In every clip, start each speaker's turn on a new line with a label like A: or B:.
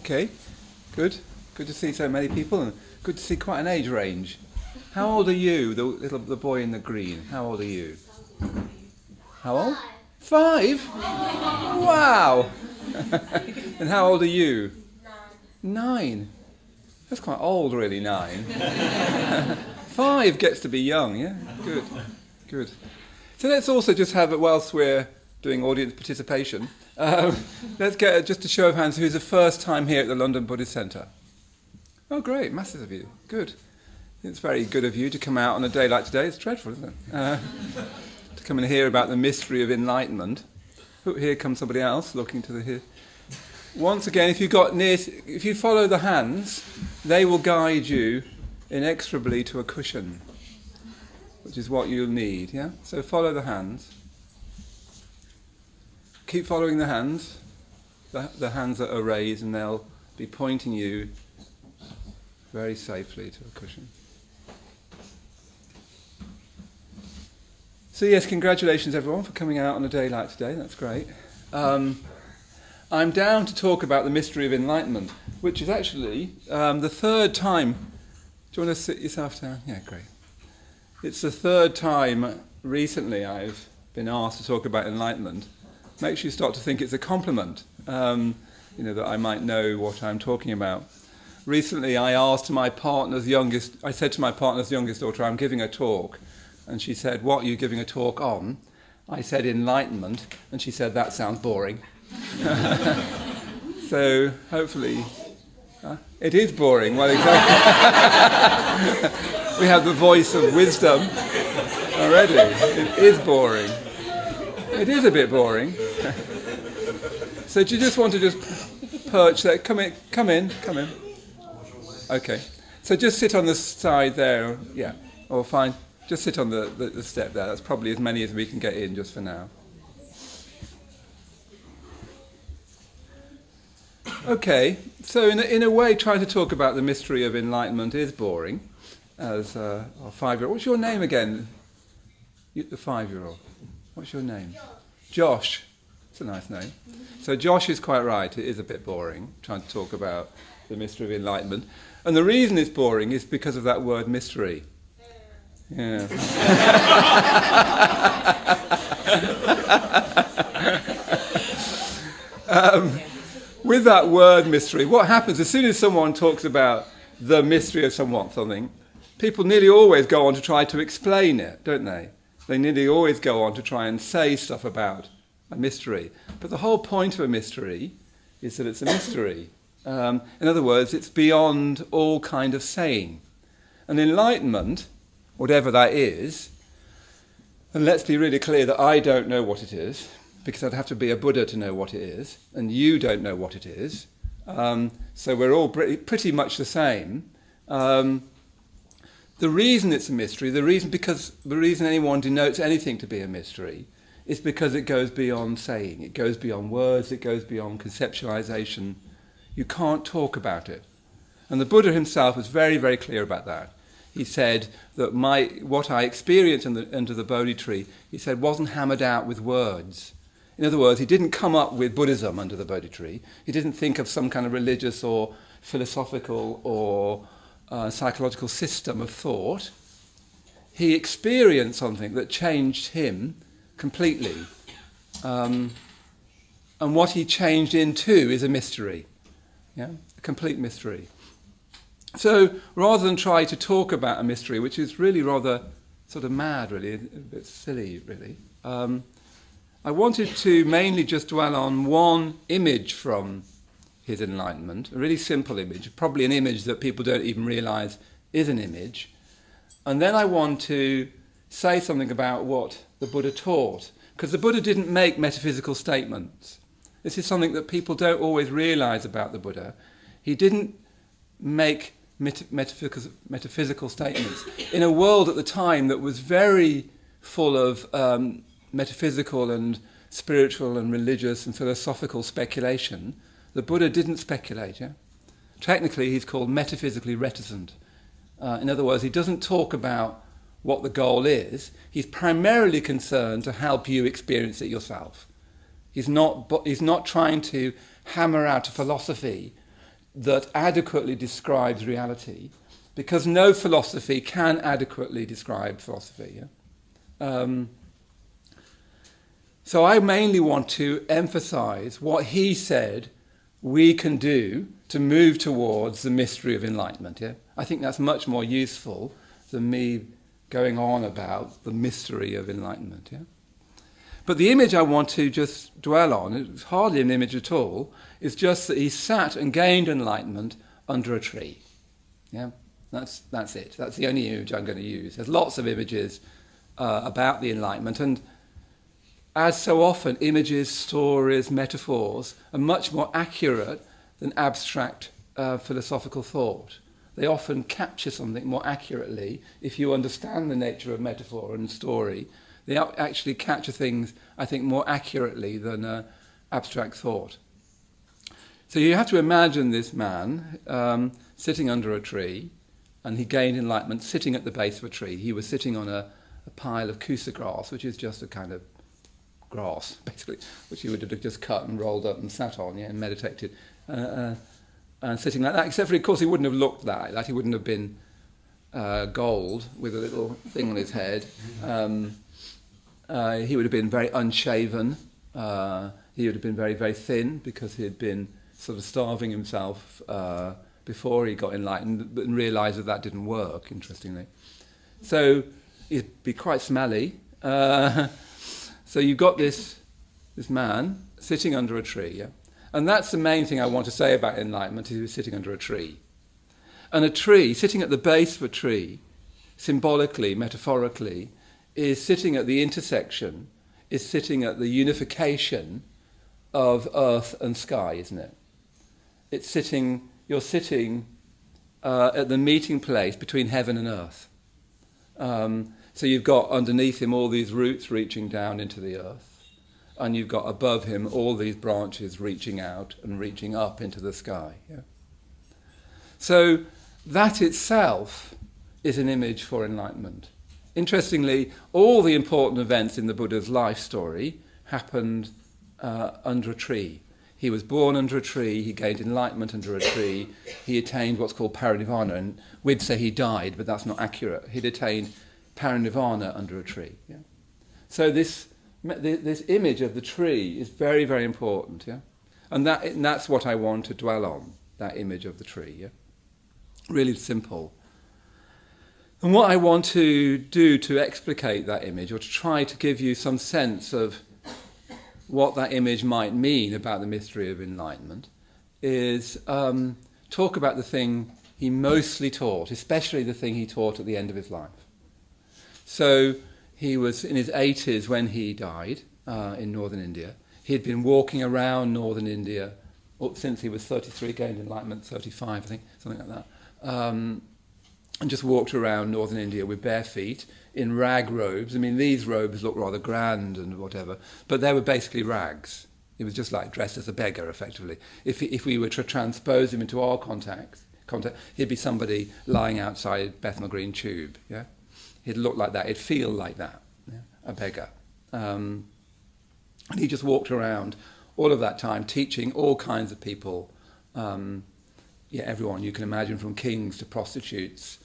A: Okay, good. Good to see so many people, and good to see quite an age range. How old are you, the boy in the green? How old are you? How old? 5? Wow! And how old are you? 9. That's quite old, really, 9. 5 gets to be young, yeah? Good, good. So let's also just have it, whilst we're doing audience participation, let's get just a show of hands who's the first time here at the London Buddhist Centre. Oh, great, masses of you. Good. It's very good of you to come out on a day like today. It's dreadful, isn't it? To come and hear about the mystery of enlightenment. Oh, here comes somebody else looking to the here. Once again, if you follow the hands, they will guide you inexorably to a cushion, which is what you'll need, yeah? So follow the hands. Keep following the hands. The hands that are raised, and they'll be pointing you very safely to a cushion. So yes, congratulations everyone for coming out on a day like today. That's great. I'm down to talk about the mystery of enlightenment, which is actually the third time. Do you want to sit yourself down? Yeah, great. It's the third time recently I've been asked to talk about enlightenment. Makes you start to think it's a compliment, that I might know what I'm talking about. Recently I said to my partner's youngest daughter, I'm giving a talk. And she said, what are you giving a talk on? I said, enlightenment. And she said, that sounds boring. So hopefully, it is boring. Well, exactly. We have the voice of wisdom already. It is boring. It is a bit boring. So do you just want to just perch there? Come in. Okay. So just sit on the side there. Yeah. Or fine. Just sit on the step there. That's probably as many as we can get in just for now. Okay, so in a way, trying to talk about the mystery of enlightenment is boring. As our 5-year-old, what's your name again? The 5-year-old. What's your name? Josh. It's a nice name. So Josh is quite right. It is a bit boring trying to talk about the mystery of enlightenment, and the reason it's boring is because of that word mystery. Yeah. With that word mystery, what happens as soon as someone talks about the mystery of something, people nearly always go on to try to explain it, don't they? They nearly always go on to try and say stuff about a mystery. But the whole point of a mystery is that it's a mystery. In other words, it's beyond all kind of saying. And enlightenment, whatever that is, and let's be really clear that I don't know what it is, because I'd have to be a Buddha to know what it is, and you don't know what it is. So we're all pretty much the same. The reason it's a mystery, the reason anyone denotes anything to be a mystery, is because it goes beyond saying. It goes beyond words, it goes beyond conceptualization. You can't talk about it. And the Buddha himself was very, very clear about that. He said that what I experienced under the Bodhi tree, he said, wasn't hammered out with words. In other words, he didn't come up with Buddhism under the Bodhi tree. He didn't think of some kind of religious or philosophical or psychological system of thought. He experienced something that changed him completely. And what he changed into is a mystery. Yeah? A complete mystery. So rather than try to talk about a mystery, which is really rather sort of mad, really, a bit silly, really, I wanted to mainly just dwell on one image from his enlightenment, a really simple image, probably an image that people don't even realise is an image. And then I want to say something about what the Buddha taught, because the Buddha didn't make metaphysical statements. This is something that people don't always realise about the Buddha. He didn't make metaphysical statements in a world at the time that was very full of metaphysical and spiritual and religious and philosophical speculation. The Buddha didn't speculate. Yeah? Technically, he's called metaphysically reticent. In other words, he doesn't talk about what the goal is. He's primarily concerned to help you experience it yourself. He's not trying to hammer out a philosophy that adequately describes reality, because no philosophy can adequately describe philosophy. Yeah? So I mainly want to emphasize what he said we can do to move towards the mystery of enlightenment. Yeah? I think that's much more useful than me going on about the mystery of enlightenment. Yeah? But the image I want to just dwell on, it's hardly an image at all, is just that he sat and gained enlightenment under a tree. Yeah? That's it. That's the only image I'm going to use. There's lots of images about the enlightenment, and as so often, images, stories, metaphors are much more accurate than abstract philosophical thought. They often capture something more accurately if you understand the nature of metaphor and story. They actually capture things, I think, more accurately than abstract thought. So you have to imagine this man sitting under a tree, and he gained enlightenment sitting at the base of a tree. He was sitting on a pile of kusa grass, which is just a kind of grass, basically, which he would have just cut and rolled up and sat on, and meditated, and sitting like that. Except for, of course, he wouldn't have looked like that. He wouldn't have been gold with a little thing on his head. He would have been very unshaven. He would have been very, very thin because he had been sort of starving himself before he got enlightened, but realised that didn't work, interestingly. So he'd be quite smelly. So you've got this man sitting under a tree, yeah? And that's the main thing I want to say about enlightenment, is he was sitting under a tree. And a tree, sitting at the base of a tree, symbolically, metaphorically, is sitting at the intersection, is sitting at the unification of earth and sky, isn't it? You're sitting at the meeting place between heaven and earth. So you've got underneath him all these roots reaching down into the earth, and you've got above him all these branches reaching out and reaching up into the sky. Yeah? So that itself is an image for enlightenment. Interestingly, all the important events in the Buddha's life story happened under a tree. He was born under a tree, he gained enlightenment under a tree, he attained what's called parinirvana, and we'd say he died, but that's not accurate. He'd attained parinirvana under a tree. Yeah? So this image of the tree is very, very important. Yeah? And that's what I want to dwell on, that image of the tree. Yeah? Really simple. And what I want to do to explicate that image, or to try to give you some sense of what that image might mean about the mystery of enlightenment, is talk about the thing he mostly taught, especially the thing he taught at the end of his life. So he was in his 80s when he died in northern India. He had been walking around northern India since he was 33, gained enlightenment 35, I think, something like that, and just walked around northern India with bare feet in rag robes. I mean, these robes look rather grand and whatever, but they were basically rags. He was just like dressed as a beggar, effectively. If we were to transpose him into our context, he'd be somebody lying outside Bethnal Green Tube, yeah? He'd look like that, he'd feel like that, yeah? A beggar. And he just walked around all of that time teaching all kinds of people, everyone you can imagine, from kings to prostitutes,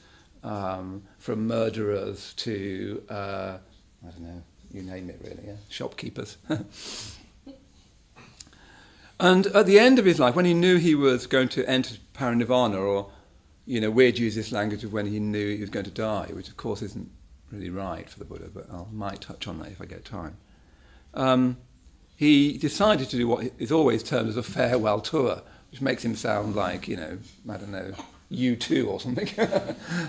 A: from murderers to, I don't know, you name it really, yeah? Shopkeepers. And at the end of his life, when he knew he was going to enter parinirvana, or, we'd use this language of when he knew he was going to die, which of course isn't really right for the Buddha, but I might touch on that if I get time. He decided to do what is always termed as a farewell tour, which makes him sound like, I don't know, U2 or something.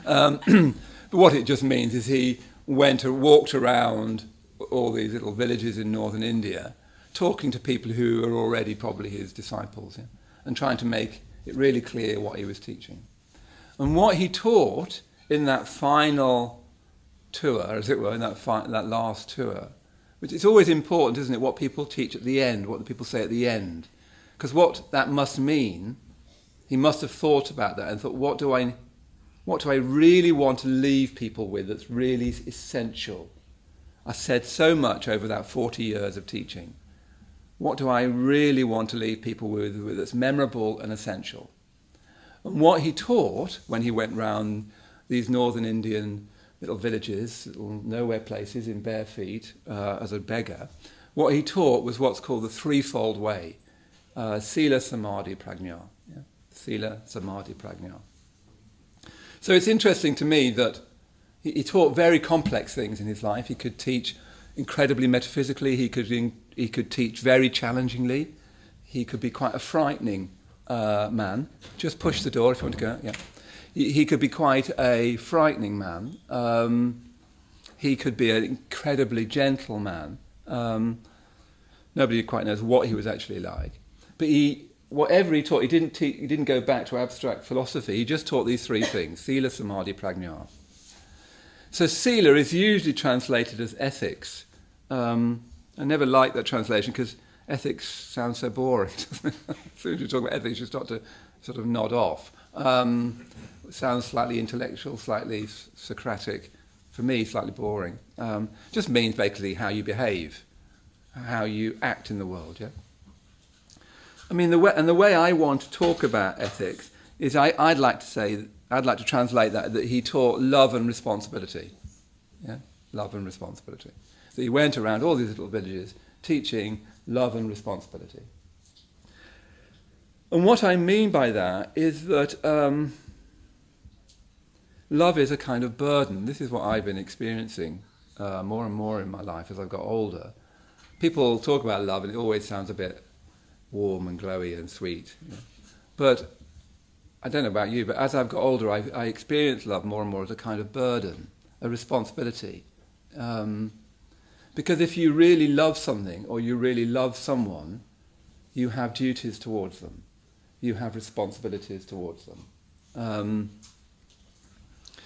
A: But what it just means is he walked around all these little villages in northern India, talking to people who are already probably his disciples, yeah? And trying to make it really clear what he was teaching. And what he taught in that final tour, as it were, in that last tour, which is always important, isn't it, what people teach at the end, what the people say at the end. Because what that must mean, he must have thought about that and thought, what do I really want to leave people with that's really essential? I said so much over that 40 years of teaching. What do I really want to leave people with that's memorable and essential? And what he taught when he went round these northern Indian little villages, little nowhere places in bare feet as a beggar, what he taught was what's called the threefold way. Sila, Samadhi, Prajna. Yeah? Sila, Samadhi, Prajna. So it's interesting to me that he taught very complex things in his life. He could teach incredibly metaphysically. He could teach very challengingly. He could be quite a frightening man. Just push the door if you want to go. Yeah. He could be quite a frightening man. He could be an incredibly gentle man. Nobody quite knows what he was actually like. But whatever he taught, he didn't go back to abstract philosophy. He just taught these three things: Sila, Samadhi, Prajna. So Sila is usually translated as ethics. I never liked that translation because ethics sounds so boring. As soon as you talk about ethics, you start to sort of nod off. It sounds slightly intellectual, slightly Socratic. For me, slightly boring. Just means basically how you behave, how you act in the world. Yeah. I mean, the way I want to talk about ethics is I'd like to translate that he taught love and responsibility. Yeah, love and responsibility. So he went around all these little villages teaching love and responsibility. And what I mean by that is that love is a kind of burden. This is what I've been experiencing more and more in my life as I've got older. People talk about love and it always sounds a bit warm and glowy and sweet. You know. But I don't know about you, but as I've got older, I experience love more and more as a kind of burden, a responsibility. Because if you really love something or you really love someone, you have duties towards them. You have responsibilities towards them.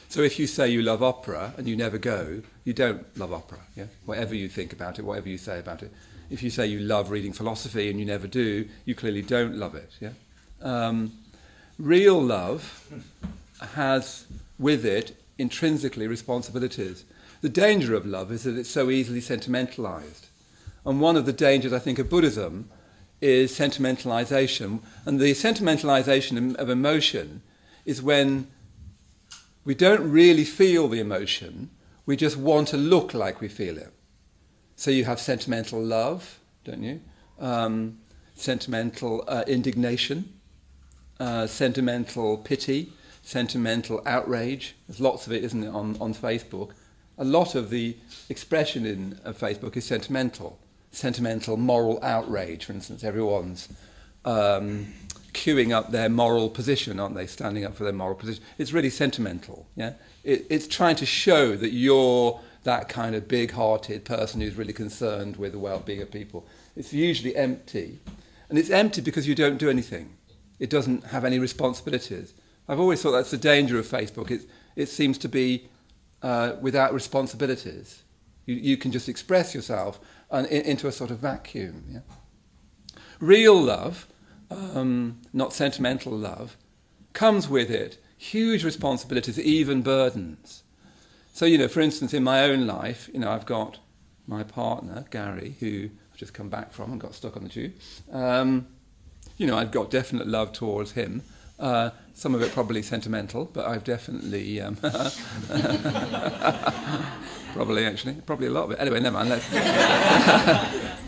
A: So if you say you love opera and you never go, you don't love opera. Yeah? Whatever you think about it, whatever you say about it. If you say you love reading philosophy and you never do, you clearly don't love it. Yeah? Real love has with it intrinsically responsibilities. The danger of love is that it's so easily sentimentalized. And one of the dangers, I think, of Buddhism is sentimentalization. And the sentimentalization of emotion is when we don't really feel the emotion, we just want to look like we feel it. So you have sentimental love, don't you? Sentimental indignation, sentimental pity, sentimental outrage. There's lots of it, isn't it, on Facebook? A lot of the expression of Facebook is sentimental. Sentimental moral outrage, for instance. Everyone's queuing up their moral position, aren't they? Standing up for their moral position. It's really sentimental. Yeah, it's trying to show that you're that kind of big-hearted person who's really concerned with the well-being of people. It's usually empty, and it's empty because you don't do anything. It doesn't have any responsibilities. I've always thought that's the danger of Facebook. It seems to be without responsibilities. You can just express yourself into a sort of vacuum. Yeah? Real love, not sentimental love, comes with it huge responsibilities, even burdens. So, for instance, in my own life, I've got my partner, Gary, who I've just come back from and got stuck on the tube. I've got definite love towards him. Some of it probably sentimental, but I've definitely... probably a lot of it. Anyway, never mind.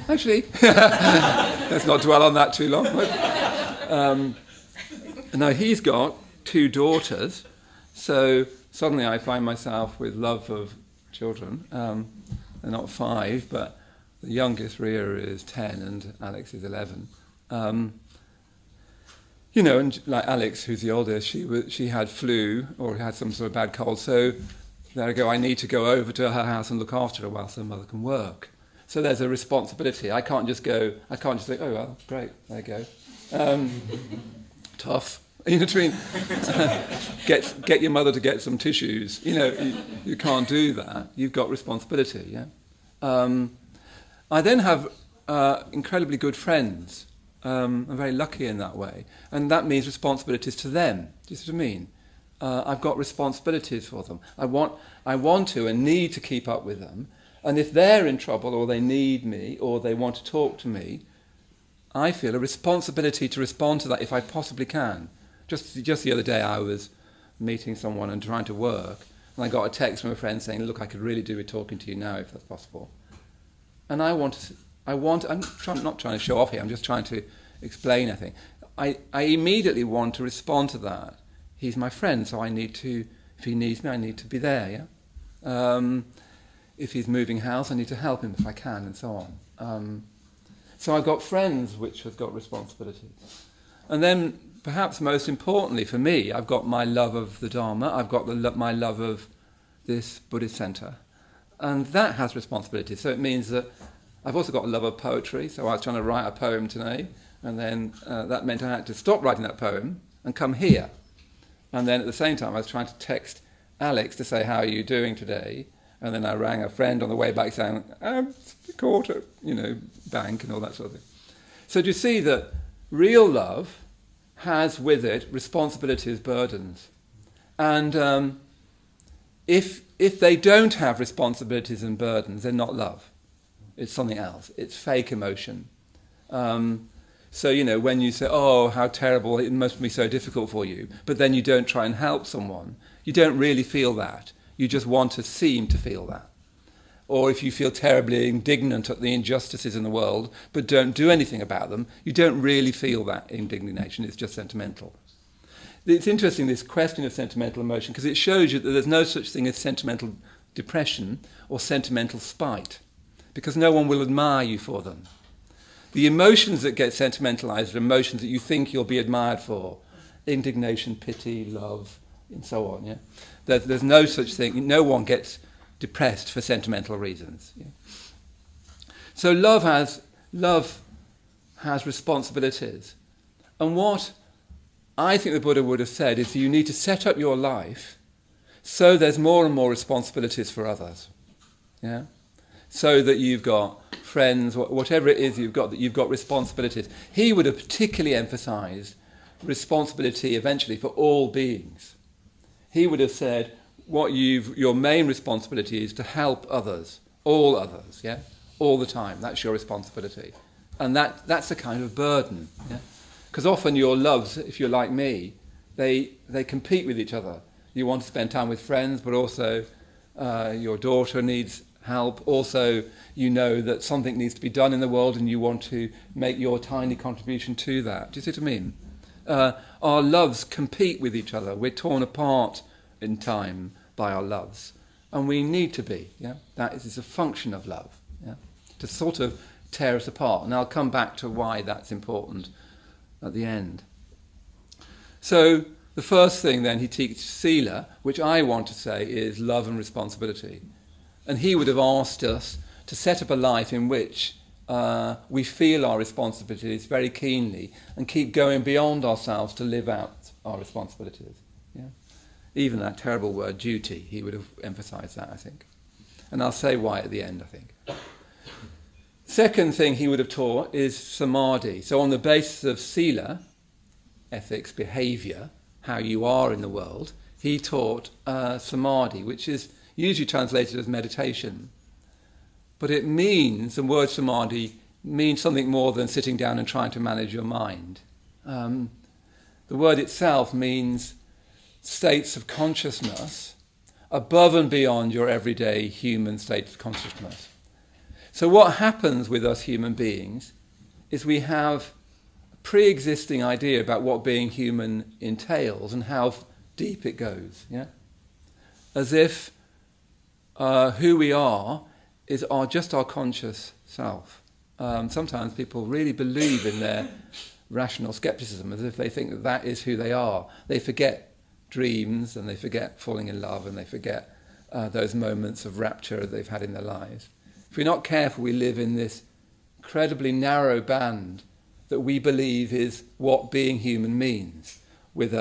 A: Actually, let's not dwell on that too long. Now, he's got 2 daughters, so suddenly I find myself with love of children. They're not 5, but the youngest, Ria, is 10 and Alex is 11. And like Alex, who's the oldest, she had flu or had some sort of bad cold, so there I go, I need to go over to her house and look after her whilst her mother can work. So there's a responsibility. I can't just say, oh, well, great, there you go. Tough. You know what I mean? Get your mother to get some tissues. You can't do that. You've got responsibility, yeah? I then have incredibly good friends. I'm very lucky in that way. And that means responsibilities to them. Do you see what I mean? I've got responsibilities for them. I want to and need to keep up with them. And if they're in trouble or they need me or they want to talk to me, I feel a responsibility to respond to that if I possibly can. Just the other day I was meeting someone and trying to work, and I got a text from a friend saying, look, I could really do with talking to you now if that's possible. And I'm not trying to show off here, I'm just trying to explain, I think. I immediately want to respond to that. He's my friend, so I need to, if he needs me, I need to be there, yeah? If he's moving house, I need to help him if I can, and so on. So I've got friends which have got responsibilities. And then, perhaps most importantly for me, I've got my love of the Dharma, I've got my love of this Buddhist centre, and that has responsibilities. So it means that I've also got a love of poetry, so I was trying to write a poem today, and then that meant I had to stop writing that poem and come here. And then at the same time I was trying to text Alex to say, how are you doing today? And then I rang a friend on the way back saying, I'm caught at, bank and all that sort of thing. So do you see that real love has with it responsibilities, burdens? And if they don't have responsibilities and burdens, they're not love. It's something else. It's fake emotion. So, when you say, oh, how terrible, it must be so difficult for you, but then you don't try and help someone, you don't really feel that. You just want to seem to feel that. Or if you feel terribly indignant at the injustices in the world, but don't do anything about them, you don't really feel that indignation, it's just sentimental. It's interesting, this question of sentimental emotion, because it shows you that there's no such thing as sentimental depression or sentimental spite, because no one will admire you for them. The emotions that get sentimentalized are emotions that you think you'll be admired for. Indignation, pity, love, and so on. Yeah? There's no such thing. No one gets depressed for sentimental reasons. Yeah? So love has responsibilities. And what I think the Buddha would have said is you need to set up your life so there's more and more responsibilities for others. Yeah? So that you've got friends, whatever it is you've got, that you've got responsibilities. He would have particularly emphasized responsibility eventually for all beings. He would have said your main responsibility is to help others, all others, yeah, all the time. That's your responsibility. And that's a kind of burden, yeah. Because often your loves, if you're like me, they compete with each other. You want to spend time with friends, but also your daughter needs help. Also, you know that something needs to be done in the world and you want to make your tiny contribution to that. Do you see what I mean? Our loves compete with each other. We're torn apart in time by our loves. And we need to be. Yeah? That is a function of love. Yeah? To sort of tear us apart. And I'll come back to why that's important at the end. So the first thing then he teaches Sila, which I want to say is love and responsibility. And he would have asked us to set up a life in which we feel our responsibilities very keenly and keep going beyond ourselves to live out our responsibilities. Yeah? Even that terrible word, duty, he would have emphasised that, I think. And I'll say why at the end, I think. Second thing he would have taught is Samadhi. So on the basis of Sila, ethics, behaviour, how you are in the world, he taught Samadhi, which is usually translated as meditation. But it means, the word Samadhi means something more than sitting down and trying to manage your mind. The word itself means states of consciousness above and beyond your everyday human state of consciousness. So what happens with us human beings is we have a pre-existing idea about what being human entails and how deep it goes. Yeah? As if who we are is just our conscious self. Sometimes people really believe in their rational skepticism as if they think that is who they are. They forget dreams and they forget falling in love and they forget those moments of rapture they've had in their lives. If we're not careful, we live in this incredibly narrow band that we believe is what being human means, with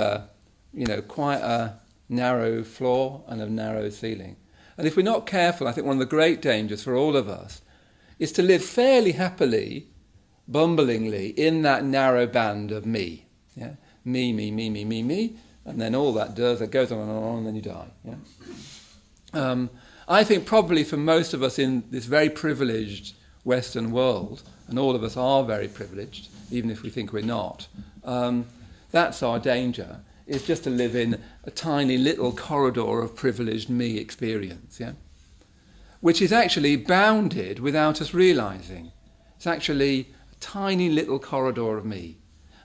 A: quite a narrow floor and a narrow ceiling. And if we're not careful, I think one of the great dangers for all of us is to live fairly happily, bumblingly, in that narrow band of me. Yeah? Me, me, me, me, me, me. And then all that does, it goes on and on, and then you die. Yeah? I think probably for most of us in this very privileged Western world, and all of us are very privileged, even if we think we're not, That's our danger, is just to live in a tiny little corridor of privileged me experience, yeah? Which is actually bounded without us realising. It's actually a tiny little corridor of me.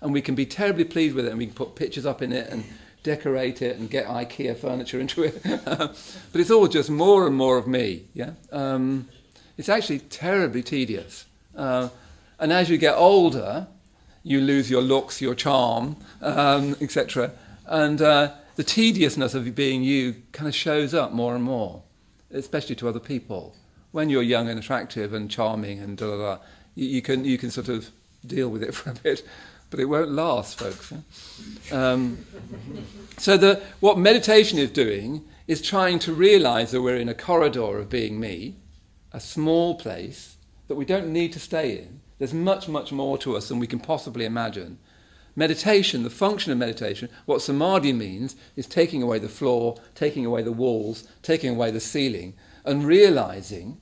A: And we can be terribly pleased with it, and we can put pictures up in it and decorate it and get IKEA furniture into it. But it's all just more and more of me, yeah? It's actually terribly tedious. And as you get older, you lose your looks, your charm, etc. And the tediousness of being you kind of shows up more and more, especially to other people. When you're young and attractive and charming and you can sort of deal with it for a bit, but it won't last, folks. So what meditation is doing is trying to realise that we're in a corridor of being me, a small place that we don't need to stay in. There's much, much more to us than we can possibly imagine. Meditation, the function of meditation, what Samadhi means, is taking away the floor, taking away the walls, taking away the ceiling, and realising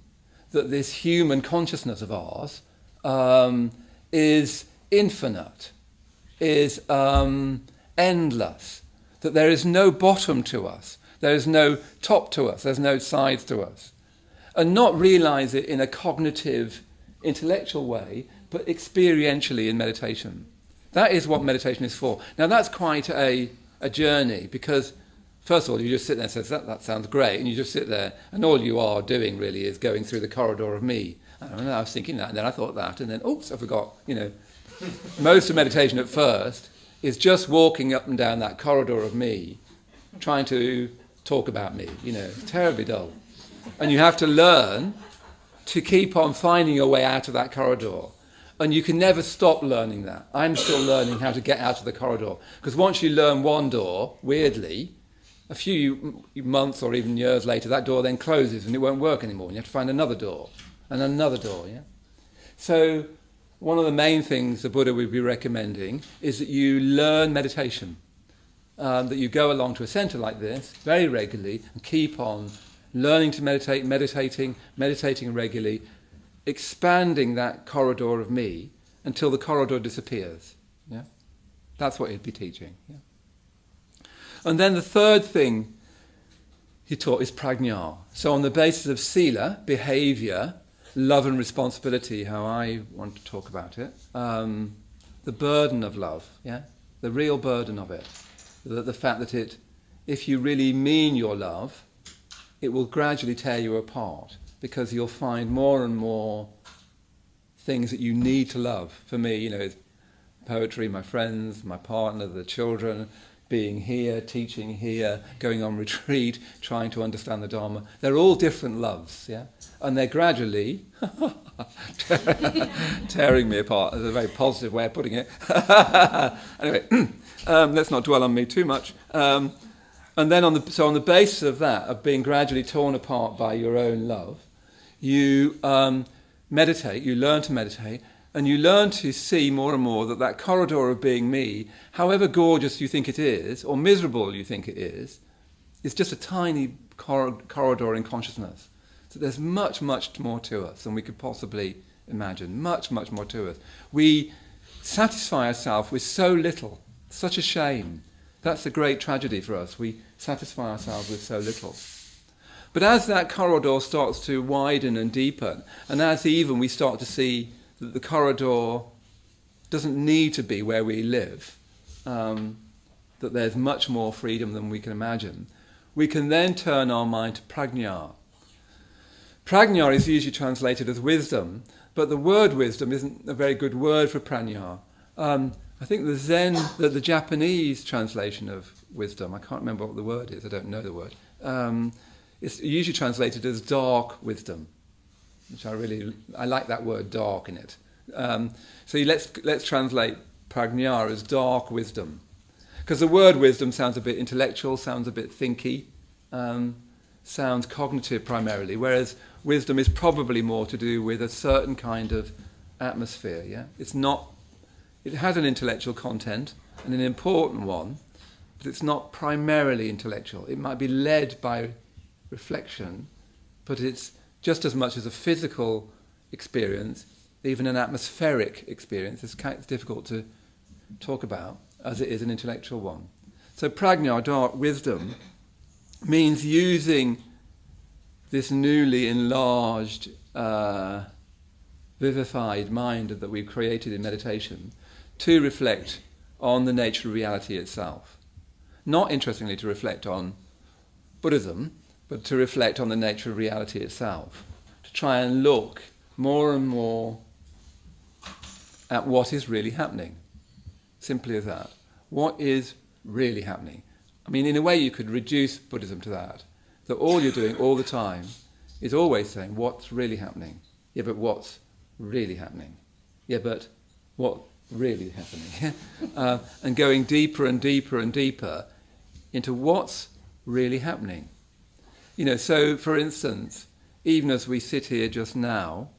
A: that this human consciousness of ours is infinite, is endless, that there is no bottom to us, there is no top to us, there's no sides to us. And not realise it in a cognitive, intellectual way, but experientially in meditation. That is what meditation is for. Now that's quite a journey, because first of all you just sit there and say, that sounds great, and you just sit there and all you are doing really is going through the corridor of me. I don't know, I was thinking that, and then I thought that, and then oops, I forgot. Most of meditation at first is just walking up and down that corridor of me, trying to talk about me. It's terribly dull. And you have to learn to keep on finding your way out of that corridor. And you can never stop learning that. I'm still learning how to get out of the corridor. Because once you learn one door, weirdly, a few months or even years later, that door then closes and it won't work anymore. And you have to find another door and another door, yeah? So one of the main things the Buddha would be recommending is that you learn meditation. That you go along to a centre like this very regularly and keep on learning to meditate, meditating regularly, expanding that corridor of me until the corridor disappears. Yeah, that's what he'd be teaching. Yeah? And then the third thing he taught is prajna. So on the basis of Sila, behaviour, love and responsibility, how I want to talk about it, the burden of love, yeah, the real burden of it, the fact that if you really mean your love, it will gradually tear you apart, because you'll find more and more things that you need to love. For me, it's poetry, my friends, my partner, the children, being here, teaching here, going on retreat, trying to understand the Dharma. They're all different loves, yeah? And they're gradually tearing me apart. That's a very positive way of putting it. Anyway, let's not dwell on me too much. And then on the basis of that, of being gradually torn apart by your own love, you meditate, you learn to meditate, and you learn to see more and more that corridor of being me, however gorgeous you think it is, or miserable you think it is just a tiny corridor in consciousness. So there's much, much more to us than we could possibly imagine. Much, much more to us. We satisfy ourselves with so little. Such a shame. That's the great tragedy for us. We satisfy ourselves with so little. But as that corridor starts to widen and deepen, and as even we start to see that the corridor doesn't need to be where we live, that there's much more freedom than we can imagine, we can then turn our mind to prajna. Prajna is usually translated as wisdom, but the word wisdom isn't a very good word for prajna. I think the Japanese translation of wisdom, I can't remember what the word is, I don't know the word, it's usually translated as dark wisdom, which I like that word dark in it. So let's translate prajna as dark wisdom. Because the word wisdom sounds a bit intellectual, sounds a bit thinky, sounds cognitive primarily, whereas wisdom is probably more to do with a certain kind of atmosphere, yeah? It has an intellectual content, and an important one, but it's not primarily intellectual. It might be led by reflection, but it's just as much as a physical experience, even an atmospheric experience. It's kind of difficult to talk about. as it is an intellectual one. So prajna, dark wisdom, means using this newly enlarged, vivified mind that we've created in meditation to reflect on the nature of reality itself. Not, interestingly, to reflect on Buddhism, but to reflect on the nature of reality itself. To try and look more and more at what is really happening. Simply as that. What is really happening? I mean, in a way you could reduce Buddhism to that. That all you're doing all the time is always saying, what's really happening? Yeah, but what's really happening? Yeah, but what really happening? And going deeper and deeper and deeper into what's really happening. You know, so for instance, even as we sit here just now,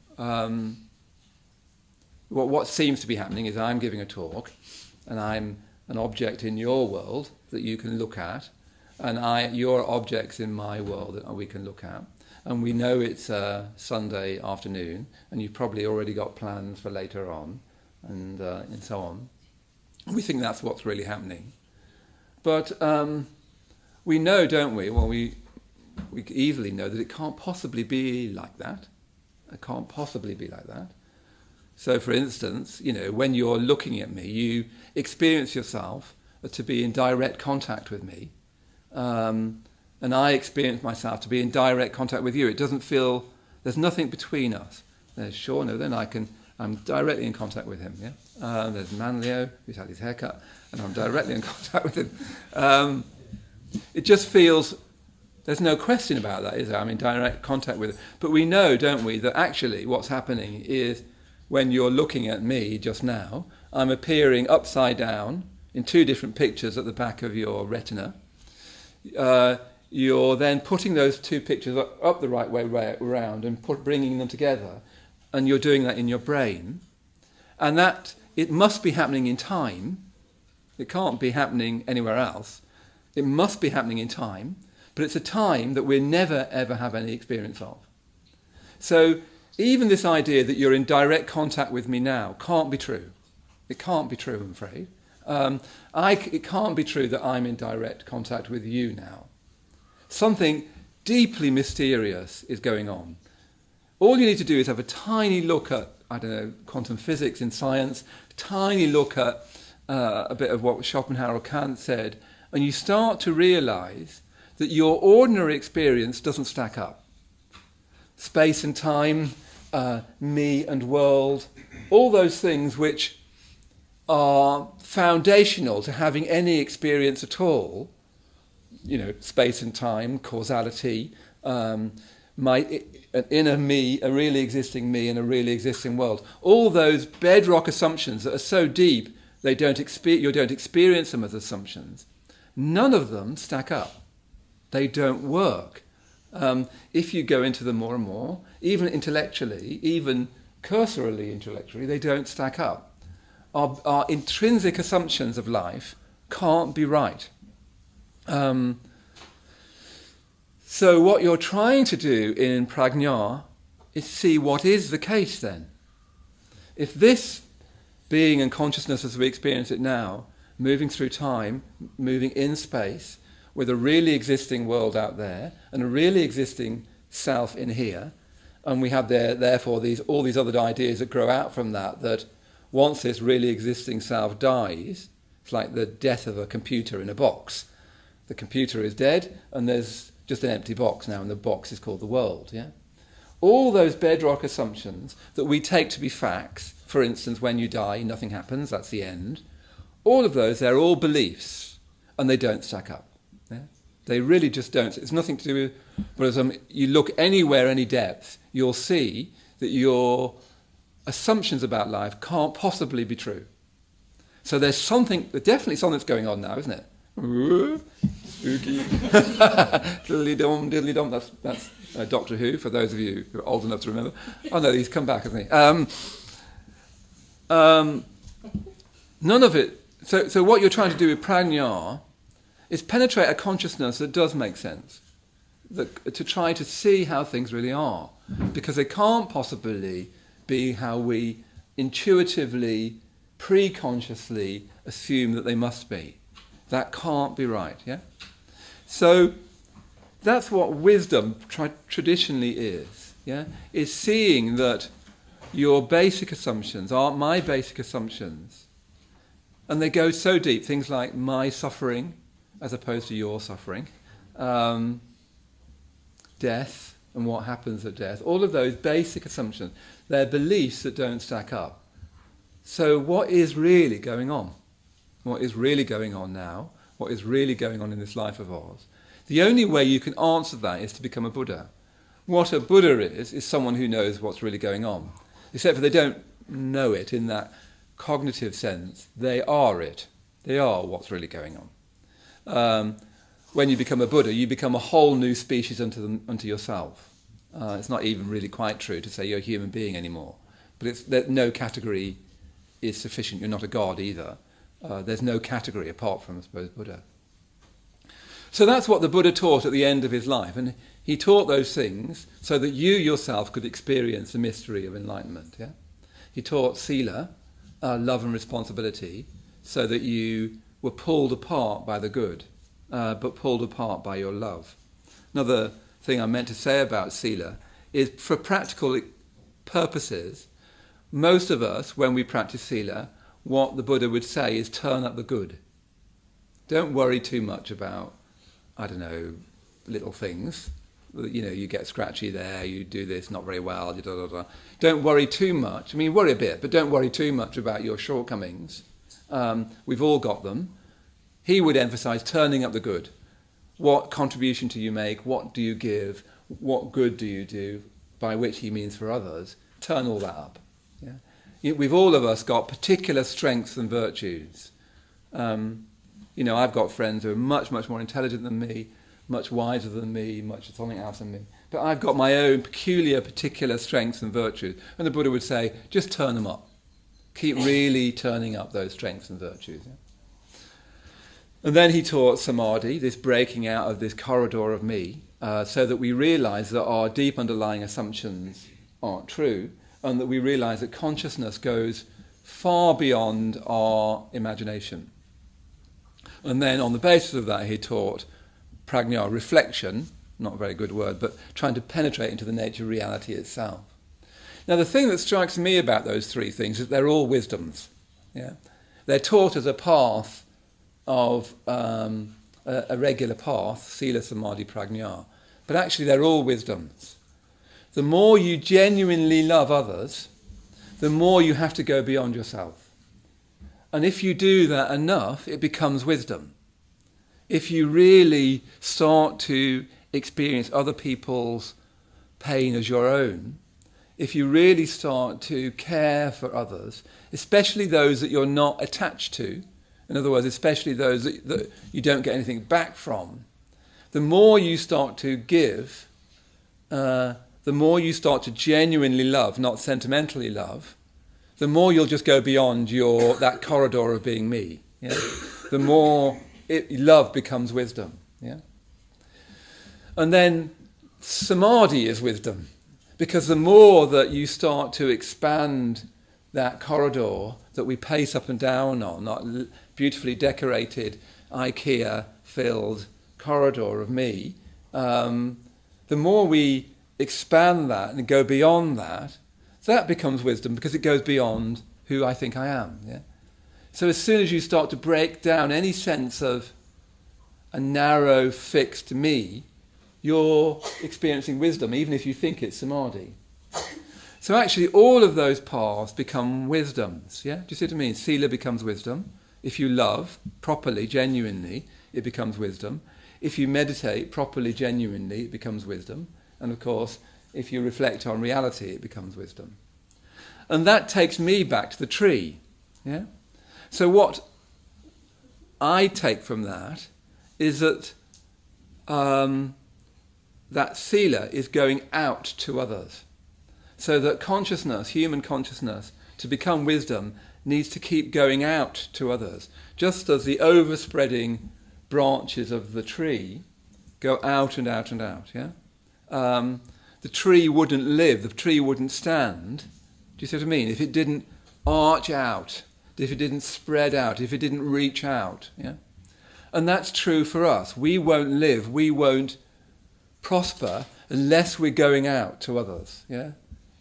A: what seems to be happening is I'm giving a talk, and I'm an object in your world that you can look at, and you're objects in my world that we can look at. And we know it's Sunday afternoon, and you've probably already got plans for later on, and so on. And we think that's what's really happening. But we know, don't we? Well, we easily know that it can't possibly be like that. It can't possibly be like that. So, for instance, you know, when you're looking at me, you experience yourself to be in direct contact with me, and I experience myself to be in direct contact with you. It doesn't feel, there's nothing between us. There's Sean, then I'm directly in contact with him. Yeah. There's Manlio, who's had his haircut, and I'm directly in contact with him. It just feels, there's no question about that, is there? I'm in direct contact with him. But we know, don't we, that actually what's happening is when you're looking at me just now, I'm appearing upside down in two different pictures at the back of your retina. You're then putting those two pictures up the right way around and bringing them together, and you're doing that in your brain. And that, it must be happening in time. It can't be happening anywhere else. It must be happening in time, but it's a time that we'll never ever have any experience of. So even this idea that you're in direct contact with me now can't be true. It can't be true, I'm afraid. It can't be true that I'm in direct contact with you now. Something deeply mysterious is going on. All you need to do is have a tiny look at, I don't know, quantum physics in science, tiny look at a bit of what Schopenhauer or Kant said, and you start to realise that your ordinary experience doesn't stack up. Space and time, me and world, all those things which are foundational to having any experience at all, you know, space and time, causality, an inner me, a really existing me and a really existing world. All those bedrock assumptions that are so deep you don't experience them as assumptions. None of them stack up. They don't work. If you go into them more and more, even intellectually, even cursorily intellectually, they don't stack up. Our intrinsic assumptions of life can't be right. So what you're trying to do in prajna is see what is the case then. If this being and consciousness as we experience it now, moving through time, moving in space, with a really existing world out there and a really existing self in here, and we have therefore all these other ideas that grow out from that once this really existing self dies, it's like the death of a computer in a box. The computer is dead and there's just an empty box now, and the box is called the world. Yeah, all those bedrock assumptions that we take to be facts, for instance, when you die, nothing happens, that's the end. All of those, they're all beliefs, and they don't stack up. Yeah? They really just don't. It's nothing to do with Buddhism. You look anywhere, any depth, you'll see that your assumptions about life can't possibly be true. So there's definitely something that's going on now, isn't it? Spooky. Diddly-dum, diddly-dum. That's Doctor Who, for those of you who are old enough to remember. Oh no, he's come back, hasn't he? None of it. So what you're trying to do with prajna is penetrate a consciousness that does make sense, to try to see how things really are, because they can't possibly be how we intuitively pre-consciously assume that they must be. That can't be right, yeah? So that's what wisdom traditionally is, yeah? Is seeing that your basic assumptions aren't my basic assumptions. And they go so deep, things like my suffering as opposed to your suffering, death and what happens at death, all of those basic assumptions, they're beliefs that don't stack up. So what is really going on? What is really going on now? What is really going on in this life of ours? The only way you can answer that is to become a Buddha. What a Buddha is someone who knows what's really going on. Except for they don't know it in that cognitive sense. They are it. They are what's really going on. When you become a Buddha, you become a whole new species unto yourself. It's not even really quite true to say you're a human being anymore. But it's that no category is sufficient. You're not a god either. There's no category apart from, I suppose, Buddha. So that's what the Buddha taught at the end of his life. And he taught those things so that you yourself could experience the mystery of enlightenment. Yeah? He taught Sila, love and responsibility, so that you were pulled apart by the good, but pulled apart by your love. Another thing I meant to say about Sila is, for practical purposes, most of us, when we practice Sila, what the Buddha would say is turn up the good. Don't worry too much about, I don't know, little things. You know, you get scratchy there, you do this not very well, da, da, da. Don't worry too much. I mean, worry a bit, but don't worry too much about your shortcomings. We've all got them. He would emphasize turning up the good. What contribution do you make? What do you give? What good do you do? By which he means for others. Turn all that up. Yeah? We've all of us got particular strengths and virtues. You know, I've got friends who are much, much more intelligent than me, much wiser than me, much something else than me. But I've got my own peculiar, particular strengths and virtues. And the Buddha would say, just turn them up. Keep really turning up those strengths and virtues. Yeah? And then he taught Samadhi, this breaking out of this corridor of me, so that we realise that our deep underlying assumptions aren't true, and that we realise that consciousness goes far beyond our imagination. And then on the basis of that he taught prajna, reflection, not a very good word, but trying to penetrate into the nature of reality itself. Now the thing that strikes me about those three things is they're all wisdoms. Yeah? They're taught as a path of a regular path, Sila, Samadhi, Prajna. But actually they're all wisdoms. The more you genuinely love others, the more you have to go beyond yourself. And if you do that enough, it becomes wisdom. If you really start to experience other people's pain as your own, if you really start to care for others, especially those that you're not attached to, in other words, especially those that you don't get anything back from, the more you start to give, the more you start to genuinely love, not sentimentally love, the more you'll just go beyond that corridor of being me. Yeah? The more love becomes wisdom. Yeah? And then Samadhi is wisdom, because the more that you start to expand that corridor that we pace up and down on, that beautifully decorated, IKEA-filled corridor of me, the more we expand that and go beyond that, that becomes wisdom, because it goes beyond who I think I am. Yeah? So as soon as you start to break down any sense of a narrow, fixed me, you're experiencing wisdom, even if you think it's Samadhi. So actually all of those paths become wisdoms. Yeah? Do you see what I mean? Sila becomes wisdom. If you love properly, genuinely, it becomes wisdom. If you meditate properly, genuinely, it becomes wisdom. And of course, if you reflect on reality, it becomes wisdom. And that takes me back to the tree. Yeah? So what I take from that is that that Sila is going out to others. So that consciousness, human consciousness, to become wisdom, needs to keep going out to others. Just as the overspreading branches of the tree go out and out and out. Yeah? The tree wouldn't live, the tree wouldn't stand. Do you see what I mean? If it didn't arch out if it didn't spread out, if it didn't reach out. Yeah? And that's true for us. We won't live, we won't prosper unless we're going out to others, yeah?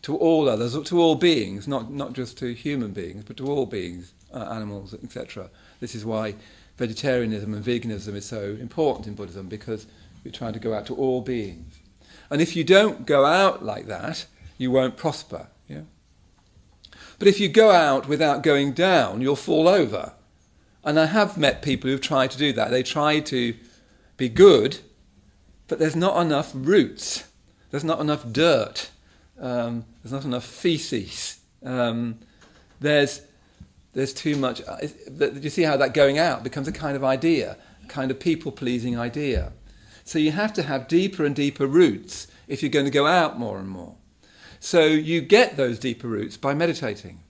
A: To all others, to all beings, not just to human beings, but to all beings, animals, etc. This is why vegetarianism and veganism is so important in Buddhism, because we're trying to go out to all beings. And if you don't go out like that, you won't prosper. Yeah? But if you go out without going down, you'll fall over. And I have met people who've tried to do that. They try to be good, but there's not enough roots. There's not enough dirt. There's not enough feces. There's too much. You see how that going out becomes a kind of idea, a kind of people-pleasing idea. So you have to have deeper and deeper roots if you're going to go out more and more. So you get those deeper roots by meditating.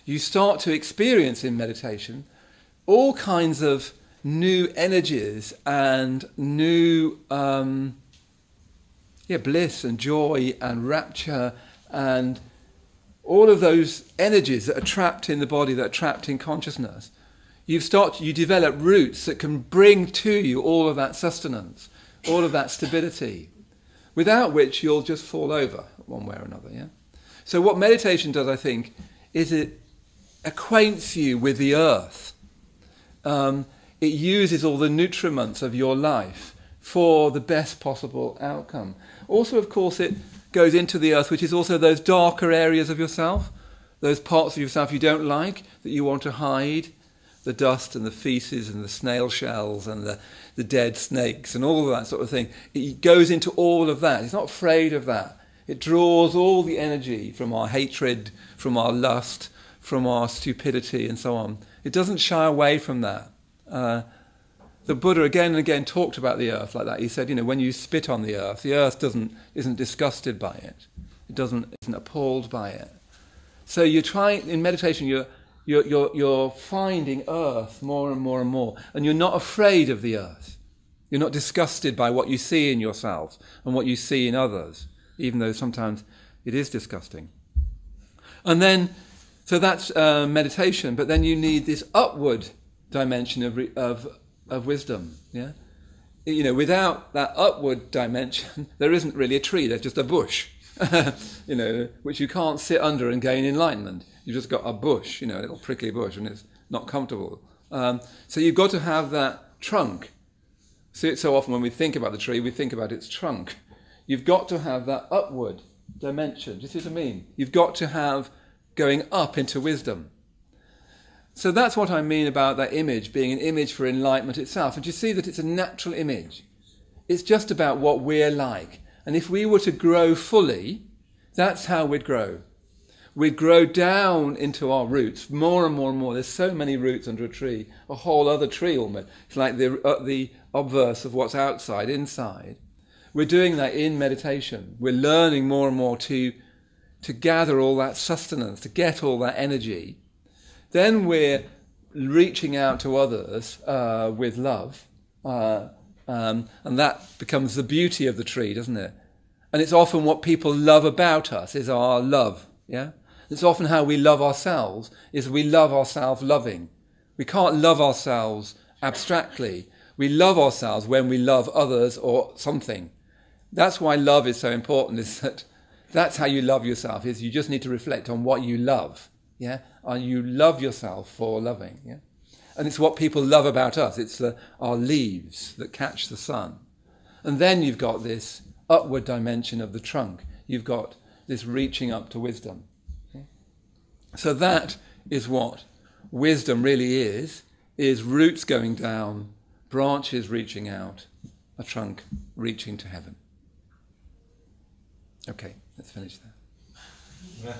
A: You start to experience in meditation all kinds of new energies and new bliss and joy and rapture and all of those energies that are trapped in the body, that are trapped in consciousness. You develop roots that can bring to you all of that sustenance, all of that stability, without which you'll just fall over one way or another. Yeah. So what meditation does, I think, is it acquaints you with the earth. It uses all the nutriments of your life for the best possible outcome. Also, of course, it goes into the earth, which is also those darker areas of yourself, those parts of yourself you don't like, that you want to hide, the dust and the feces and the snail shells and the dead snakes and all of that sort of thing. It goes into all of that. It's not afraid of that. It draws all the energy from our hatred, from our lust, from our stupidity and so on. It doesn't shy away from that. The Buddha again and again talked about the earth like that. He said, when you spit on the earth isn't disgusted by it. It isn't appalled by it. So you're trying in meditation. You're finding earth more and more and more, and you're not afraid of the earth. You're not disgusted by what you see in yourself and what you see in others, even though sometimes it is disgusting. And then, so that's meditation. But then you need this upward dimension of wisdom. Yeah, without that upward dimension, there isn't really a tree. There's just a bush. Which you can't sit under and gain enlightenment. You've just got a bush, a little prickly bush, and it's not comfortable. So you've got to have that trunk. See, so often when we think about the tree, we think about its trunk. You've got to have that upward dimension. Do you see what I mean? You've got to have going up into wisdom. So that's what I mean about that image being an image for enlightenment itself. And you see that it's a natural image. It's just about what we're like. And if we were to grow fully, that's how we'd grow. We'd grow down into our roots, more and more and more. There's so many roots under a tree, a whole other tree almost. It's like the obverse of what's outside, inside. We're doing that in meditation. We're learning more and more to gather all that sustenance, to get all that energy. Then we're reaching out to others with love. And that becomes the beauty of the tree, doesn't it? And it's often what people love about us is our love, yeah? It's often how we love ourselves, is we love ourselves loving. We can't love ourselves abstractly. We love ourselves when we love others or something. That's why love is so important, is that's how you love yourself, is you just need to reflect on what you love, yeah? And you love yourself for loving, yeah? And it's what people love about us. It's our leaves that catch the sun. And then you've got this upward dimension of the trunk. You've got this reaching up to wisdom. Okay? So that is what wisdom really is roots going down, branches reaching out, a trunk reaching to heaven. Okay, let's finish there.